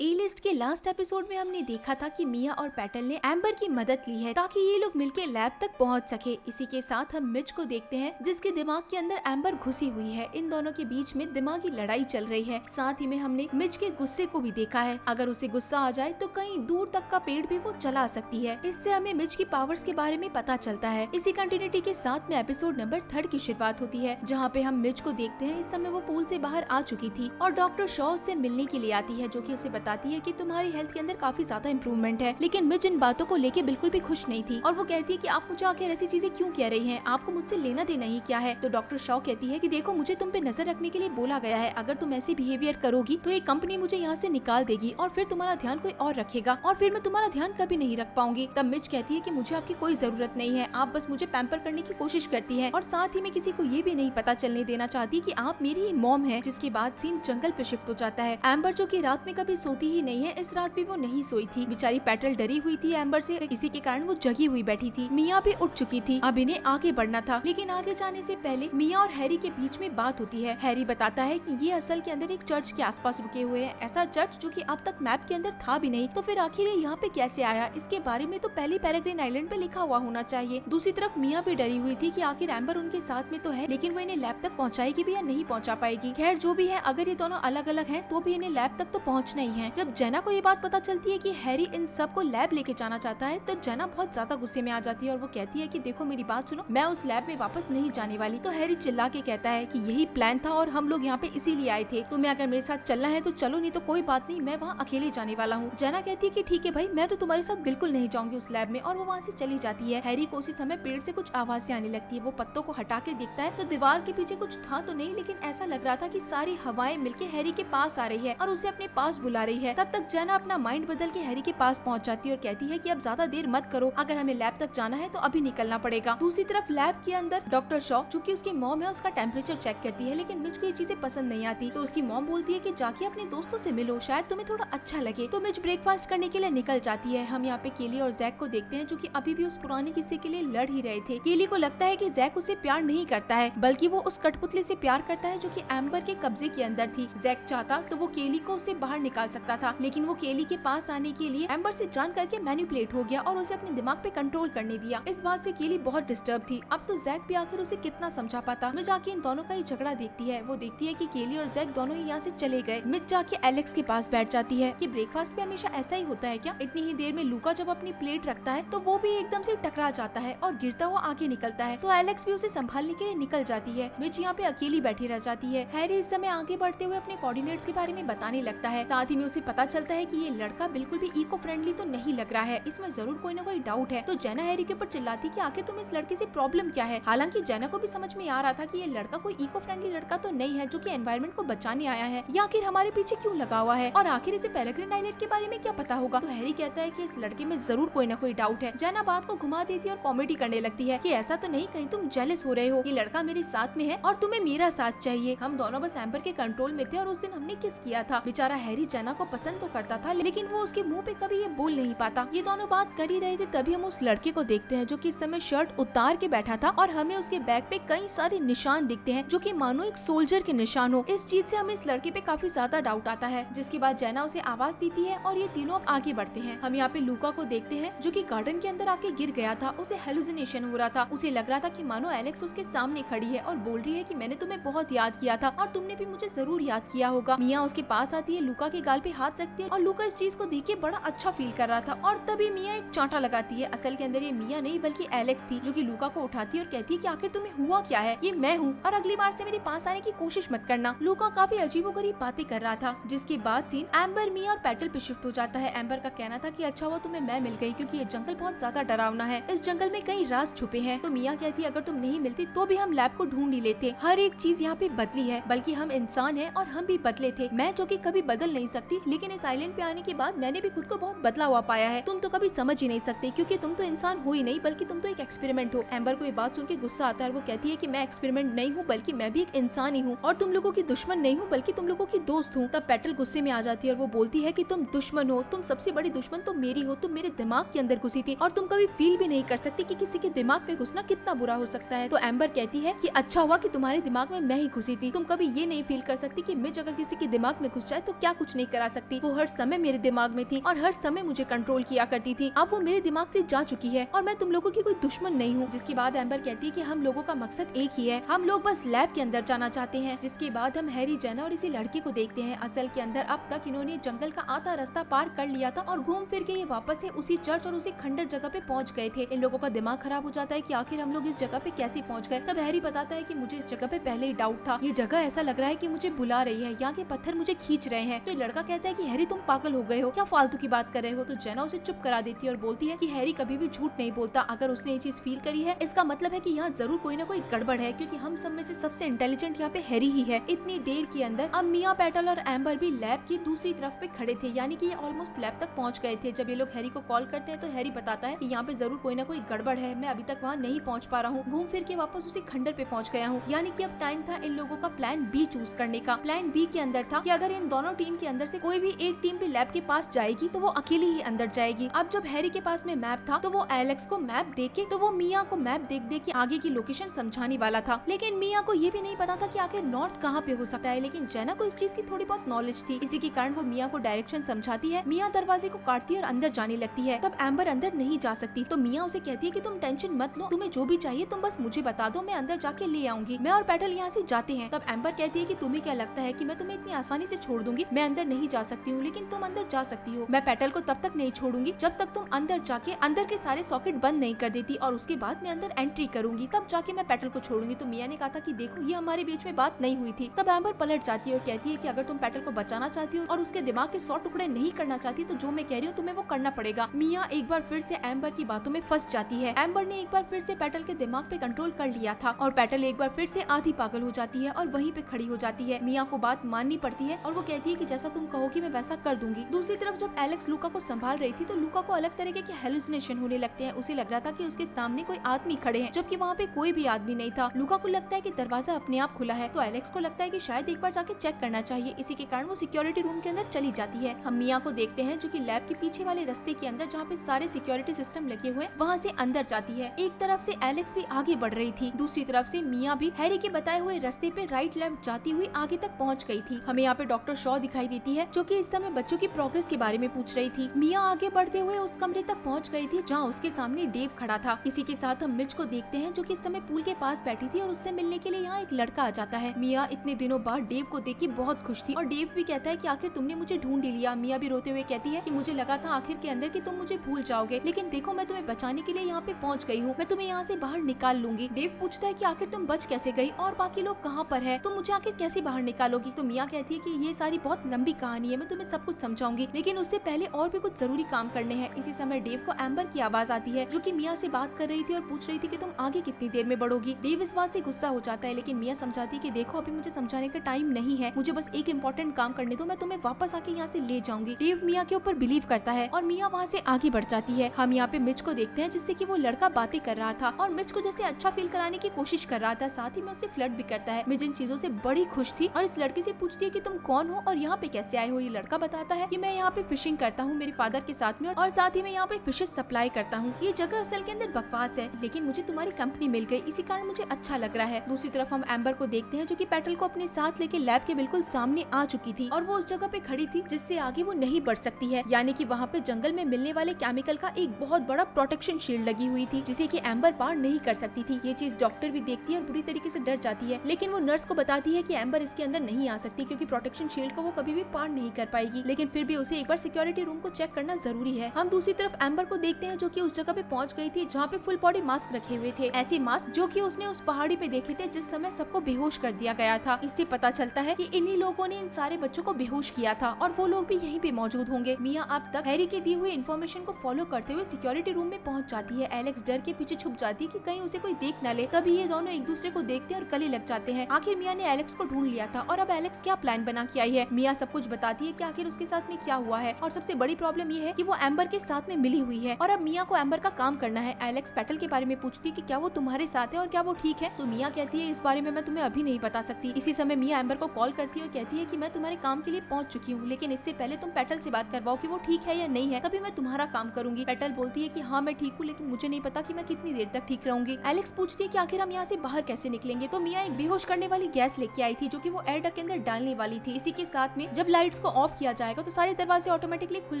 ए list के last episode में हमने देखा था कि मिया और पैटल ने एम्बर की मदद ली है ताकि ये लोग मिलके लैब तक पहुंच सके। इसी के साथ हम मिच को देखते हैं जिसके दिमाग के अंदर एम्बर घुसी हुई है। इन दोनों के बीच में दिमागी लड़ाई चल रही है। साथ ही में हमने मिच के गुस्से को भी देखा है। अगर उसे गुस्सा आ जाए तो कहीं दूर तक का पेड़ भी वो चला सकती है। इससे हमें मिच की पावर्स के बारे में पता चलता है। इसी कंटिन्यूटी के साथ में एपिसोड नंबर 3 की शुरुआत होती है, जहाँ पे हम मिच को देखते हैं। इस समय वो पूल से बाहर आ चुकी थी और डॉक्टर शॉ से मिलने के लिए आती है, जो कि उसे बताती है कि तुम्हारी हेल्थ के अंदर काफी ज्यादा इम्प्रूवमेंट है। लेकिन मिच इन बातों को लेके बिल्कुल भी खुश नहीं थी और वो कहती है कि आप मुझे आखिर ऐसी चीजें क्यों कह रही हैं? आपको मुझसे लेना देना ही क्या है? तो डॉक्टर शॉ कहती है कि देखो, मुझे तुम पे नजर रखने के लिए बोला गया है। अगर तुम ऐसे बिहेवियर करोगी तो ये कंपनी मुझे यहाँ से निकाल देगी और फिर तुम्हारा ध्यान कोई और रखेगा और फिर मैं तुम्हारा ध्यान कभी नहीं रख पाऊंगी। तब मिच कहती है कि मुझे आपकी कोई जरूरत नहीं है, आप बस मुझे पैम्पर करने की कोशिश करती है और साथ ही मैं किसी को ये भी नहीं पता चलने देना चाहती कि आप मेरी ही मॉम है। जिसके बाद सीन जंगल पे शिफ्ट हो जाता है। एम्बर जो कि रात में कभी सोती ही नहीं है, इस रात भी वो नहीं सोई थी। बेचारी पैटल डरी हुई थी एम्बर से, इसी के कारण वो जगी हुई बैठी थी। मिया भी उठ चुकी थी। अब इन्हें आगे बढ़ना था, लेकिन आगे जाने से पहले मिया और हैरी के बीच में बात होती है। हैरी बताता है कि ये असल के अंदर एक चर्च के आसपास रुके हुए हैं, ऐसा चर्च जो कि अब तक मैप के अंदर था भी नहीं। तो फिर आखिर ये यहाँ पे कैसे आया? इसके बारे में तो पहले पेरेग्रीन आइलैंड पे लिखा हुआ होना चाहिए। दूसरी तरफ मिया भी डरी हुई थी कि आखिर एम्बर उनके साथ में तो है, लेकिन वो इन्हें लैब तक पहुँचाएगी भी या नहीं पहुँचा पाएगी। खैर जो भी है, अगर ये दोनों अलग अलग है तो भी इन्हें लैब तक तो पहुँचना ही है। जब जेना को ये बात पता चलती है कि हैरी इन सबको लैब लेके जाना चाहता है तो जेना बहुत ज्यादा गुस्से में आ जाती है और वो कहती है कि देखो, मेरी बात सुनो, मैं उस लैब में वापस नहीं जाने वाली। तो हैरी चिल्ला के कहता है कि यही प्लान था और हम लोग यहाँ पे इसीलिए आए थे। तुम्हें अगर मेरे साथ चलना है तो चलो, नहीं तो कोई बात नहीं, मैं वहाँ अकेले जाने वाला हूँ। जेना कहती है कि ठीक है भाई, मैं तो तुम्हारे साथ बिल्कुल नहीं जाऊंगी उस लैब में, और वो वहाँ से चली जाती है। हैरी को उसी समय पेड़ से कुछ आवाजें आने लगती है। वो पत्तों को हटा के देखता है तो दीवार के पीछे कुछ था तो नहीं, लेकिन ऐसा लग रहा था कि सारी हवाएं मिलके हैरी के पास आ रही है और उसे अपने पास बुला रही है। तब तक जेना अपना माइंड बदल के हैरी के पास पहुंच जाती है और कहती है कि अब ज्यादा देर मत करो, अगर हमें लैब तक जाना है तो अभी निकलना पड़ेगा। दूसरी तरफ लैब के अंदर डॉक्टर शॉ, जो कि उसकी मॉम है, उसका टेम्परेचर चेक करती है, लेकिन मिच को ये चीजें पसंद नहीं आती। तो उसकी मॉम बोलती है कि जाके अपने दोस्तों से मिलो, शायद तुम्हें थोड़ा अच्छा लगे। तो मिच ब्रेकफास्ट करने के लिए निकल जाती है। हम यहाँ पे केली और जैक को देखते हैं, जो कि अभी भी उस पुराने किस्से के लिए लड़ ही रहे थे। केली को लगता है कि जैक उसे प्यार नहीं करता है, बल्कि वो उस कठपुतली से प्यार करता है जो कि एम्बर के कब्जे के अंदर थी। जैक चाहता तो वो केली को उसे बाहर निकाल सकता था, लेकिन वो केली के पास आने के लिए एम्बर से जान करके मैनिपुलेट हो गया और उसे अपने दिमाग पे कंट्रोल करने दिया। इस बात से केली बहुत डिस्टर्ब थी। अब तो जैक भी आखिर उसे कितना समझा पाता। मिच जाके इन दोनों का ही झगड़ा देखती है। वो देखती है कि केली और जैक दोनों ही यहाँ से चले गए। मिच जाके एलेक्स के पास बैठ जाती है कि ब्रेकफास्ट पे हमेशा ऐसा ही होता है क्या? इतनी ही देर में लूका जब अपनी प्लेट रखता है तो वो भी एकदम से टकरा जाता है और गिरता हुआ आगे निकलता है। तो एलेक्स भी उसे संभालने के लिए निकल जाती है। मिच यहाँ पे अकेली बैठी रह जाती है। हैरी इस समय आगे बढ़ते हुए अपने कोऑर्डिनेट्स के बारे में बताने लगता है। साथ ही में उसे पता चलता है कि ये लड़का बिल्कुल भी इको फ्रेंडली तो नहीं लग रहा है, इसमें जरूर कोई ना कोई डाउट है। तो जेना हैरी के ऊपर चिल्लाती कि आखिर तुम्हें इस लड़के से प्रॉब्लम क्या है। हालांकि जेना को भी समझ में आ रहा था कि ये लड़का कोई इको फ्रेंडली लड़का तो नहीं है जो कि एनवायरनमेंट को बचाने आया है, या आखिर हमारे पीछे क्यों लगा हुआ है और आखिर इसे पेरेग्रीन आइलैंड के बारे में क्या पता होगा। तो हैरी कहता है कि इस लड़के में जरूर कोई ना कोई डाउट है। जेना बात को घुमा देती है और कॉमेडी करने लगती है कि ऐसा तो नहीं कहीं तुम जेलस हो रहे हो, ये लड़का मेरे साथ में है और तुम्हें मेरा साथ चाहिए। हम दोनों बस एम्बर के कंट्रोल में थे और उस दिन हमने किस किया था। बेचारा हैरी जेना को पसंद तो करता था, लेकिन वो उसके मुँह पे कभी ये बोल नहीं पाता। ये दोनों बात कर ही रहे थे, तभी हम उस लड़के को देखते हैं जो कि इस समय शर्ट उतार के बैठा था और हमें उसके बैग पे कई सारे निशान दिखते हैं जो कि मानो एक सोल्जर के निशान हो। इस चीज से हमें इस लड़के पे काफी ज्यादा डाउट आता है, जिसके बाद जेना उसे आवाज देती है और ये तीनों अब आगे बढ़ते हैं। हम यहाँ पे लूका को देखते हैं जो कि गार्डन के अंदर आके गिर गया था। उसे हेलुसिनेशन हो रहा था। उसे लग रहा था कि मानो एलेक्स उसके सामने खड़ी है और बोल रही है कि मैंने तुम्हें बहुत याद किया था और तुमने भी मुझे जरूर याद किया होगा। मिया उसके पास आती है, लूका के गाल पे हाथ रखती है और लूका इस चीज को देख के बड़ा अच्छा फील कर रहा था और तभी मिया एक चांटा लगाती है। असल के अंदर ये मिया नहीं बल्कि एलेक्स थी, जो कि लूका को उठाती है और कहती है कि आखिर तुम्हें हुआ क्या है? ये मैं हूँ और अगली बार से मेरे पास आने की कोशिश मत करना। लूका काफी अजीबोगरीब बातें कर रहा था, जिसके बाद सीन एम्बर, मिया और पैटल पे शिफ्ट हो जाता है। एम्बर का कहना था कि अच्छा हुआ तुम्हें मैं मिल गई, क्योंकि ये जंगल बहुत ज्यादा डरावना है, इस जंगल में कई राज छुपे हैं। तो मिया कहती है अगर तुम नहीं मिलती तो भी हम लैब को ढूंढ ही लेते। हर एक चीज यहाँ पे बदली है, बल्कि हम इंसान हैं और हम भी बदले थे। मैं जो कि कभी बदल नहीं सकती, लेकिन इस आइलैंड पे आने के बाद मैंने भी खुद को बहुत बदला हुआ पाया है। तुम तो कभी समझ ही नहीं सकते, क्योंकि तुम तो इंसान हो ही नहीं, बल्कि तुम तो एक एक्सपेरिमेंट हो। एम्बर को ये बात सुन के गुस्सा आता है। वो कहती है कि मैं एक्सपेरिमेंट नहीं हूँ, बल्कि मैं भी एक इंसान ही हूँ और तुम लोगों की दुश्मन नहीं हूँ, बल्कि तुम लोगों की दोस्त हूँ। तब पैटल गुस्से में आ जाती है और वो बोलती है कि तुम दुश्मन हो, तुम सबसे बड़ी दुश्मन तो मेरी हो। तुम मेरे दिमाग के अंदर घुसी थी और तुम कभी फील भी नहीं कर सकती कि किसी के दिमाग पे घुसना कितना बुरा हो सकता है। तो एम्बर कहती है कि अच्छा हुआ कि तुम्हारे दिमाग में मैं ही घुसी थी, तुम कभी ये नहीं फील कर सकती कि मिच अगर किसी के दिमाग में घुस जाए तो क्या कुछ नहीं करा करा सकती। वो हर समय मेरे दिमाग में थी और हर समय मुझे कंट्रोल किया करती थी। अब वो मेरे दिमाग से जा चुकी है और मैं तुम लोगों की कोई दुश्मन नहीं हूँ। जिसके बाद एम्बर कहती है कि हम लोगों का मकसद एक ही है, हम लोग बस लैब के अंदर जाना चाहते हैं। जिसके बाद हम हैरी, जेना और इसी लड़की को देखते हैं। असल के अंदर अब तक इन्होंने जंगल का आधा रास्ता पार कर लिया था और घूम फिर के ये वापस से उसी चर्च और उसी खंडर जगह पे पहुंच गए थे। इन लोगों का दिमाग खराब हो जाता है कि आखिर हम लोग इस जगह पे कैसे पहुंच गए। तब हैरी बताता है कि मुझे इस जगह पे पहले ही डाउट था, ये जगह ऐसा लग रहा है कि मुझे बुला रही है, यहाँ के पत्थर मुझे खींच रहे हैं। तो लड़का कहता है कि हैरी तुम पागल हो गए हो, क्या फालतू की बात कर रहे हो। तो जेना उसे चुप करा देती है और बोलती है कि हैरी कभी भी झूठ नहीं बोलता। अगर उसने ये चीज फील करी है इसका मतलब है कि यहाँ जरूर कोई ना कोई गड़बड़ है, क्योंकि हम सब में से सबसे इंटेलिजेंट यहाँ पे हैरी ही है। इतनी देर के अंदर अब मिया, पेटल और एम्बर भी लैब की दूसरी तरफ पे खड़े थे, यानी कि ये ऑलमोस्ट लैब तक पहुंच गए थे। जब ये लोग हैरी को कॉल करते हैं तो हैरी बताता है कि यहाँ पे जरूर कोई ना कोई गड़बड़ है, मैं अभी तक वहाँ नहीं पहुँच पा रहा हूँ, घूम फिर के वापस उसी खंडर पे पहुँच गया हूँ। यानी कि अब टाइम था इन लोगों का प्लान बी चूज करने का। प्लान बी के अंदर था कि अगर इन दोनों टीम के अंदर से कोई भी एक टीम भी लैब के पास जाएगी तो वो अकेली ही अंदर जाएगी। अब जब हैरी के पास में मैप था तो वो एलेक्स को मैप देख के तो वो मिया को मैप देख के आगे की लोकेशन समझाने वाला था। लेकिन मिया को ये भी नहीं पता था कि आखिर नॉर्थ कहाँ पे हो सकता है। लेकिन जेना को इस चीज की थोड़ी बहुत नॉलेज थी, इसी के कारण वो मिया को डायरेक्शन समझाती है। मिया दरवाजे को काटती है और अंदर जाने लगती है। तब एम्बर अंदर नहीं जा सकती तो मिया उसे कहती है कि तुम टेंशन मत लो, तुम्हें जो भी चाहिए तुम बस मुझे बता दो, मैं अंदर जाके ले आऊंगी। मैं और पेटल यहाँ से जाते हैं। तब एम्बर कहती है कि तुम्हें क्या लगता है कि मैं तुम्हें इतनी आसानी से छोड़ दूंगी? मैं अंदर नहीं जा सकती हूँ, लेकिन तुम अंदर जा सकती हो। मैं पेटल को तब तक नहीं छोड़ूंगी जब तक तुम अंदर जाके अंदर के सारे सॉकेट बंद नहीं कर देती, और उसके बाद मैं अंदर एंट्री करूंगी, तब जाके मैं पेटल को छोड़ूंगी। तो मिया ने कहा था कि देखो ये हमारे बीच में बात नहीं हुई थी। तब एम्बर पलट जाती है और कहती है कि अगर तुम पेटल को बचाना चाहती हो और उसके दिमाग के 100 टुकड़े नहीं करना चाहती तो जो मैं कह रही हूँ तुम्हें वो करना पड़ेगा। मिया एक बार फिर से एम्बर की बातों में फंस जाती है। एम्बर ने एक बार फिर से पेटल के दिमाग पे कंट्रोल कर लिया था और पेटल एक बार फिर से आधी पागल हो जाती है और वहीं पे खड़ी हो जाती है। मिया को बात माननी पड़ती है और वो कहती है कि जैसा तुम कहोगी मैं वैसा कर दूंगी। दूसरी तरफ जब एलेक्स लूका को संभाल रही थी तो लूका को अलग तरीके के हेलुसिनेशन होने लगते हैं। उसे लग रहा था कि उसके सामने कोई आदमी खड़े हैं, जबकि वहाँ पे कोई भी आदमी नहीं था। लूका को लगता है कि दरवाजा अपने आप खुला है, तो एलेक्स को लगता है कि शायद एक बार जाके चेक करना चाहिए। इसी के कारण वो सिक्योरिटी रूम के अंदर चली जाती है। हम मिया को देखते हैं जो कि लैब के पीछे वाले रास्ते के अंदर जहाँ पे सारे सिक्योरिटी सिस्टम लगे हुए वहाँ से अंदर जाती है। एक तरफ से एलेक्स भी आगे बढ़ रही थी, दूसरी तरफ से मिया भी हैरी के बताए हुए रास्ते पे राइट लेफ्ट जाती हुई आगे तक पहुँच गई थी। हमें यहाँ पे डॉक्टर शॉ दिखाई देती है जो कि इस समय बच्चों की प्रोग्रेस के बारे में पूछ रही थी। मिया आगे बढ़ते हुए उस कमरे तक पहुँच गई थी जहाँ उसके सामने डेव खड़ा था। इसी के साथ हम मिच को देखते हैं जो कि इस समय पूल के पास बैठी थी और उससे मिलने के लिए यहाँ एक लड़का आ जाता है। मिया इतने दिनों बाद डेव को देख के बहुत खुश थी और डेव भी कहता है कि आखिर तुमने मुझे ढूंढ ही लिया। मिया भी रोते हुए कहती है कि मुझे लगा था आखिर के अंदर कि तुम मुझे भूल जाओगे, लेकिन देखो मैं तुम्हें बचाने के लिए यहाँ पे पहुँच गई हूँ, मैं तुम्हें यहाँ से बाहर निकाल लूंगी। डेव पूछता है कि आखिर तुम बच कैसे गई और बाकी लोग कहाँ पर है, तुम मुझे आखिर कैसे बाहर निकालोगी? तो मिया कहती है कि ये सारी बहुत लंबी कहानी है, मैं तुम्हें सब कुछ समझाऊंगी, लेकिन उससे पहले और भी कुछ जरूरी काम करने हैं। इसी समय डेव को एम्बर की आवाज आती है जो कि मिया से बात कर रही थी और पूछ रही थी कि तुम आगे कितनी देर में बढ़ोगी। डेव इस बात से गुस्सा हो जाता है, लेकिन मिया समझाती है कि देखो अभी मुझे समझाने का टाइम नहीं है, मुझे बस एक इम्पोर्टेंट काम करने दो, मैं तुम्हें वापस आके यहाँ से ले जाऊंगी। डेव मिया के ऊपर बिलीव करता है और मिया वहाँ से आगे बढ़ जाती है। हम यहाँ पे मिच को देखते हैं जिससे कि वो लड़का बातें कर रहा था और मिच को जैसे अच्छा फील कराने की कोशिश कर रहा था, साथ ही में उसे फ्लर्ट भी करता है। मिच इन चीजों से बड़ी खुश थी और इस लड़के से पूछती है कि तुम कौन हो और यहाँ पे कैसे आए हो। ये लड़का बताता है कि मैं यहाँ पे फिशिंग करता हूँ मेरे फादर के साथ में और साथ ही मैं यहाँ पे फिशेस सप्लाई करता हूँ। ये जगह असल के अंदर बकवास है, लेकिन मुझे तुम्हारी कंपनी मिल गई, इसी कारण मुझे अच्छा लग रहा है। दूसरी तरफ हम एम्बर को देखते हैं जो कि पेटल को अपने साथ लेके लैब के बिल्कुल सामने आ चुकी थी और वो उस जगह पे खड़ी थी जिससे आगे वो नहीं बढ़ सकती है, यानी कि वहाँ पे जंगल में मिलने वाले केमिकल का एक बहुत बड़ा प्रोटेक्शन शील्ड लगी हुई थी जिसे कि एम्बर पार नहीं कर सकती थी। ये चीज डॉक्टर भी देखती है और बुरी तरीके से डर जाती है, लेकिन वो नर्स को बताती है कि एम्बर इसके अंदर नहीं आ सकती क्योंकि प्रोटेक्शन शील्ड को वो कभी भी पार नहीं कर पाएगी, लेकिन फिर भी उसे एक बार सिक्योरिटी रूम को चेक करना जरूरी है। हम दूसरी तरफ एम्बर को देखते हैं जो कि उस जगह पे पहुंच गई थी जहाँ पे फुल बॉडी मास्क रखे हुए थे, ऐसे मास्क जो कि उसने उस पहाड़ी पे देखे थे जिस समय सबको बेहोश कर दिया गया था। इससे पता चलता है कि इन्हीं लोगों ने इन सारे बच्चों को बेहोश किया था और वो लोग भी यहीं पे मौजूद होंगे। मिया अब तक हैरी के दी हुई इन्फॉर्मेशन को फॉलो करते हुए सिक्योरिटी रूम में पहुंच जाती है। एलेक्स डर के पीछे छुप जाती है कि कहीं उसे कोई देख न ले। तभी ये दोनों एक दूसरे को देखते हैं और गले लग जाते हैं। आखिर मिया ने एलेक्स को ढूंढ लिया था और अब एलेक्स क्या प्लान बना के आई है। मिया सब कुछ बताती है कि आखिर उसके साथ में क्या हुआ है और सबसे बड़ी प्रॉब्लम ये है कि वो एम्बर के साथ में मिली हुई है और अब मिया को एम्बर का काम करना है। एलेक्स पेटल के बारे में पूछती है कि क्या वो तुम्हारे साथ है और क्या वो ठीक है, तो मिया कहती है इस बारे में मैं तुम्हें अभी नहीं बता सकती। इसी समय मिया एम्बर को कॉल करती है और कहती है कि मैं तुम्हारे काम के लिए पहुंच चुकी हूँ, लेकिन इससे पहले तुम पेटल से बात करवाओ कि वो ठीक है या नहीं है, तभी मैं तुम्हारा काम करूंगी। पेटल बोलती है कि हाँ मैं ठीक हूँ, लेकिन मुझे नहीं पता कि मैं कितनी देर तक ठीक रहूंगी। एलेक्स पूछती है कि आखिर हम यहाँ से बाहर कैसे निकलेंगे, तो मिया एक बेहोश करने वाली गैस लेके आई थी जो कि वो एयर डक्ट के अंदर डालने वाली थी। इसी के साथ में जब लाइट लाइट्स को ऑफ किया जाएगा तो सारे दरवाजे ऑटोमेटिकली खुल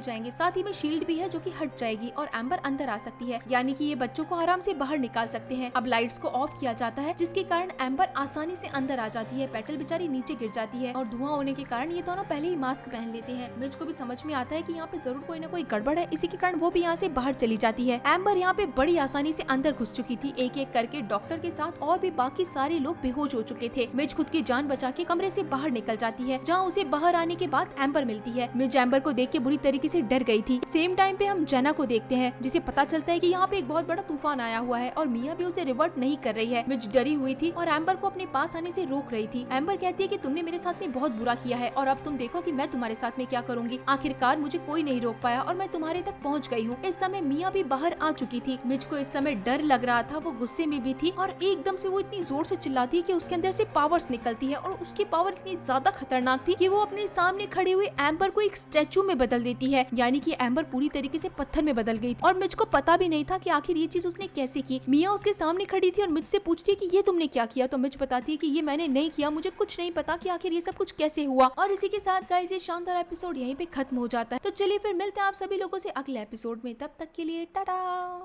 जाएंगे। साथ ही में शील्ड भी है जो कि हट जाएगी और एम्बर अंदर आ सकती है, यानी कि ये बच्चों को आराम से बाहर निकाल सकते हैं। अब लाइट्स को ऑफ किया जाता है जिसके कारण एम्बर आसानी से अंदर आ जाती है। पेटल बेचारी नीचे गिर जाती है और धुआं होने के कारण ये दोनों पहले ही मास्क पहन लेते हैं। मिर्च को भी समझ में आता है कि यहाँ पे जरूर कोई ना कोई गड़बड़ है, इसी के कारण वो भी यहाँ से बाहर चली जाती है। एम्बर यहाँ पे बड़ी आसानी से अंदर घुस चुकी थी। एक एक करके डॉक्टर के साथ और भी बाकी सारे लोग बेहोश हो चुके थे। मिर्च खुद की जान बचा के कमरे से बाहर निकल जाती है, जहाँ उसे बाहर आने के बाद एम्बर मिलती है। मिर्च एम्बर को देख के बुरी तरीके से डर गई थी। सेम टाइम पे हम जेना को देखते हैं जिसे पता चलता है कि यहाँ पे एक बहुत बड़ा तूफान आया हुआ है और मिया भी उसे रिवर्ट नहीं कर रही है। मिर्च डरी हुई थी और एम्बर को अपने पास आने से रोक रही थी। एम्बर कहती है कि तुमने मेरे साथ में बहुत बुरा किया है और अब तुम देखो कि मैं तुम्हारे साथ में क्या करूंगी। आखिरकार मुझे कोई नहीं रोक पाया और मैं तुम्हारे तक पहुंच गई हूँ। इस समय मिया भी बाहर आ चुकी थी। मिर्च को इस समय डर लग रहा था, वो गुस्से में भी थी और एकदम से वो इतनी जोर से चिल्लाती है कि उसके अंदर से पावर्स निकलती है और उसकी पावर इतनी ज्यादा खतरनाक थी कि वो अपने सामने खड़े हुए एम्बर को एक स्टैचू में बदल देती है, यानी कि एम्बर पूरी तरीके से पत्थर में बदल गई और मिर्च को पता भी नहीं था कि आखिर ये चीज उसने कैसे की। मिया उसके सामने खड़ी थी और मिर्च से पूछती है कि ये तुमने क्या किया, तो मिर्च बताती है कि ये मैंने नहीं किया, मुझे कुछ नहीं पता कि आखिर ये सब कुछ कैसे हुआ। और इसी के साथ गाइस ये शानदार एपिसोड यहीं पे खत्म हो जाता है। तो चलिए फिर मिलते हैं आप सभी लोगों से अगले एपिसोड में, तब तक के लिए टाटा।